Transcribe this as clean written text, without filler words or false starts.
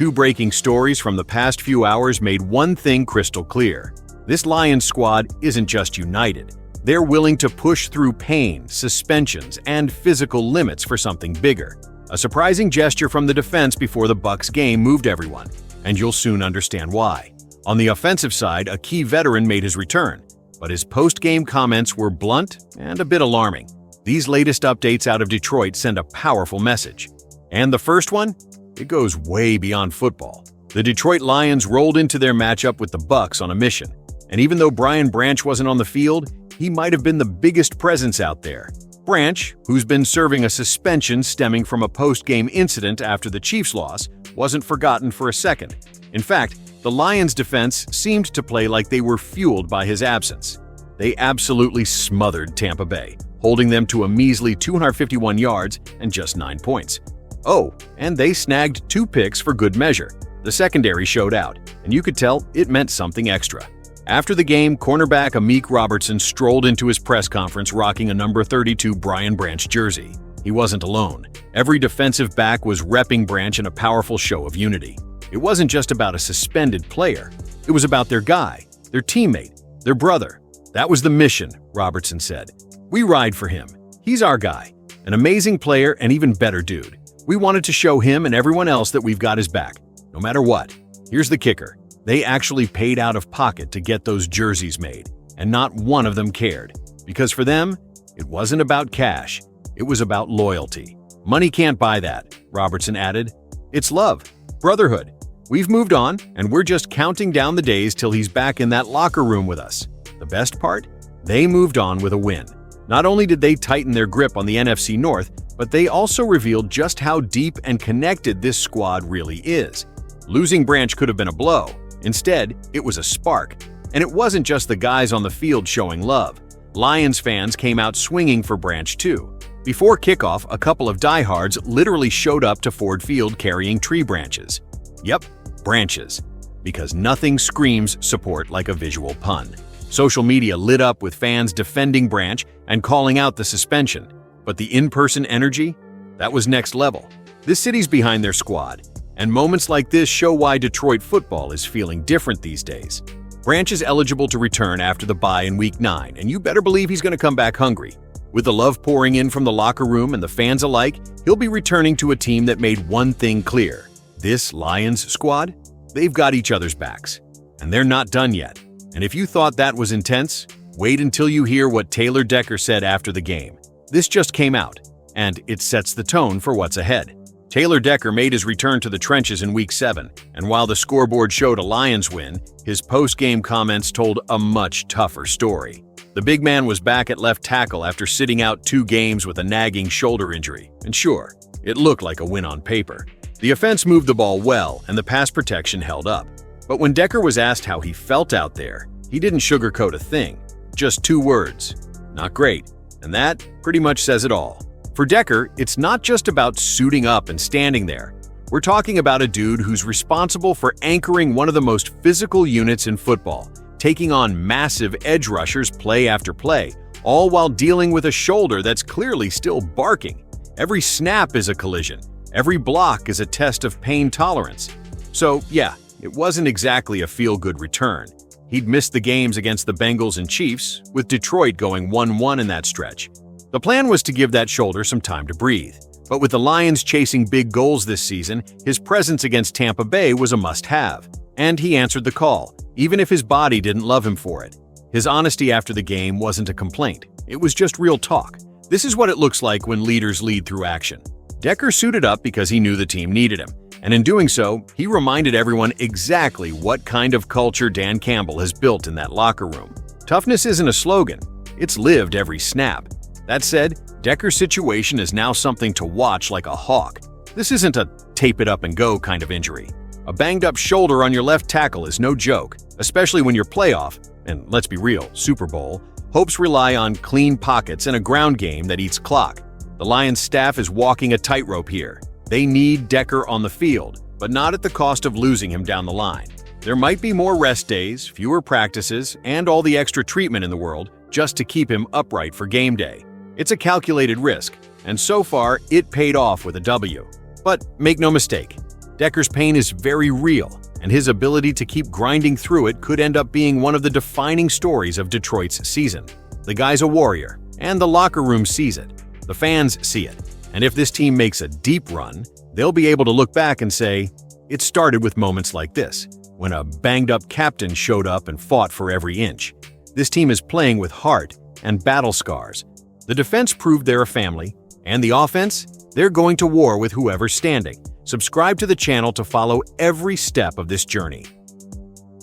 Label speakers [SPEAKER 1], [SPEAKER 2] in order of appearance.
[SPEAKER 1] Two breaking stories from the past few hours made one thing crystal clear. This Lions squad isn't just united. They're willing to push through pain, suspensions, and physical limits for something bigger. A surprising gesture from the defense before the Bucs game moved everyone, and you'll soon understand why. On the offensive side, a key veteran made his return, but his post-game comments were blunt and a bit alarming. These latest updates out of Detroit send a powerful message. And the first one? It goes way beyond football. The Detroit Lions rolled into their matchup with the Bucs on a mission. And even though Brian Branch wasn't on the field, he might have been the biggest presence out there. Branch, who's been serving a suspension stemming from a post-game incident after the Chiefs' loss, wasn't forgotten for a second. In fact, the Lions' defense seemed to play like they were fueled by his absence. They absolutely smothered Tampa Bay, holding them to a measly 251 yards and just 9 points. Oh, and they snagged 2 picks for good measure. The secondary showed out, and you could tell it meant something extra. After the game, cornerback Amik Robertson strolled into his press conference rocking a number 32 Brian Branch jersey. He wasn't alone. Every defensive back was repping Branch in a powerful show of unity. It wasn't just about a suspended player. It was about their guy, their teammate, their brother. That was the mission, Robertson said. We ride for him. He's our guy. An amazing player and even better dude. We wanted to show him and everyone else that we've got his back, no matter what. Here's the kicker. They actually paid out of pocket to get those jerseys made, and not one of them cared. Because for them, it wasn't about cash. It was about loyalty. Money can't buy that, Robertson added. It's love, brotherhood. We've moved on, and we're just counting down the days till he's back in that locker room with us. The best part? They moved on with a win. Not only did they tighten their grip on the NFC North, but they also revealed just how deep and connected this squad really is. Losing Branch could have been a blow. Instead, it was a spark. And it wasn't just the guys on the field showing love. Lions fans came out swinging for Branch too. Before kickoff, a couple of diehards literally showed up to Ford Field carrying tree branches. Yep, branches. Because nothing screams support like a visual pun. Social media lit up with fans defending Branch and calling out the suspension. But the in-person energy? That was next level. This city's behind their squad. And moments like this show why Detroit football is feeling different these days. Branch is eligible to return after the bye in Week 9, and you better believe he's going to come back hungry. With the love pouring in from the locker room and the fans alike, he'll be returning to a team that made one thing clear. This Lions squad? They've got each other's backs. And they're not done yet. And if you thought that was intense, wait until you hear what Taylor Decker said after the game. This just came out, and it sets the tone for what's ahead. Taylor Decker made his return to the trenches in Week 7, and while the scoreboard showed a Lions win, his post-game comments told a much tougher story. The big man was back at left tackle after sitting out 2 games with a nagging shoulder injury, and sure, it looked like a win on paper. The offense moved the ball well, and the pass protection held up. But when Decker was asked how he felt out there, he didn't sugarcoat a thing. Just 2 words. Not great. And that pretty much says it all. For Decker, it's not just about suiting up and standing there. We're talking about a dude who's responsible for anchoring one of the most physical units in football, taking on massive edge rushers play after play, all while dealing with a shoulder that's clearly still barking. Every snap is a collision. Every block is a test of pain tolerance. So, yeah, it wasn't exactly a feel-good return. He'd missed the games against the Bengals and Chiefs, with Detroit going 1-1 in that stretch. The plan was to give that shoulder some time to breathe. But with the Lions chasing big goals this season, his presence against Tampa Bay was a must-have. And he answered the call, even if his body didn't love him for it. His honesty after the game wasn't a complaint. It was just real talk. This is what it looks like when leaders lead through action. Decker suited up because he knew the team needed him. And in doing so, he reminded everyone exactly what kind of culture Dan Campbell has built in that locker room. Toughness isn't a slogan. It's lived every snap. That said, Decker's situation is now something to watch like a hawk. This isn't a tape-it-up-and-go kind of injury. A banged-up shoulder on your left tackle is no joke, especially when your playoff, and let's be real, Super Bowl, hopes rely on clean pockets and a ground game that eats clock. The Lions staff is walking a tightrope here. They need Decker on the field, but not at the cost of losing him down the line. There might be more rest days, fewer practices, and all the extra treatment in the world just to keep him upright for game day. It's a calculated risk, and so far, it paid off with a W. But make no mistake, Decker's pain is very real, and his ability to keep grinding through it could end up being one of the defining stories of Detroit's season. The guy's a warrior, and the locker room sees it. The fans see it. And if this team makes a deep run, they'll be able to look back and say, it started with moments like this, when a banged-up captain showed up and fought for every inch. This team is playing with heart and battle scars. The defense proved they're a family, and the offense, they're going to war with whoever's standing. Subscribe to the channel to follow every step of this journey.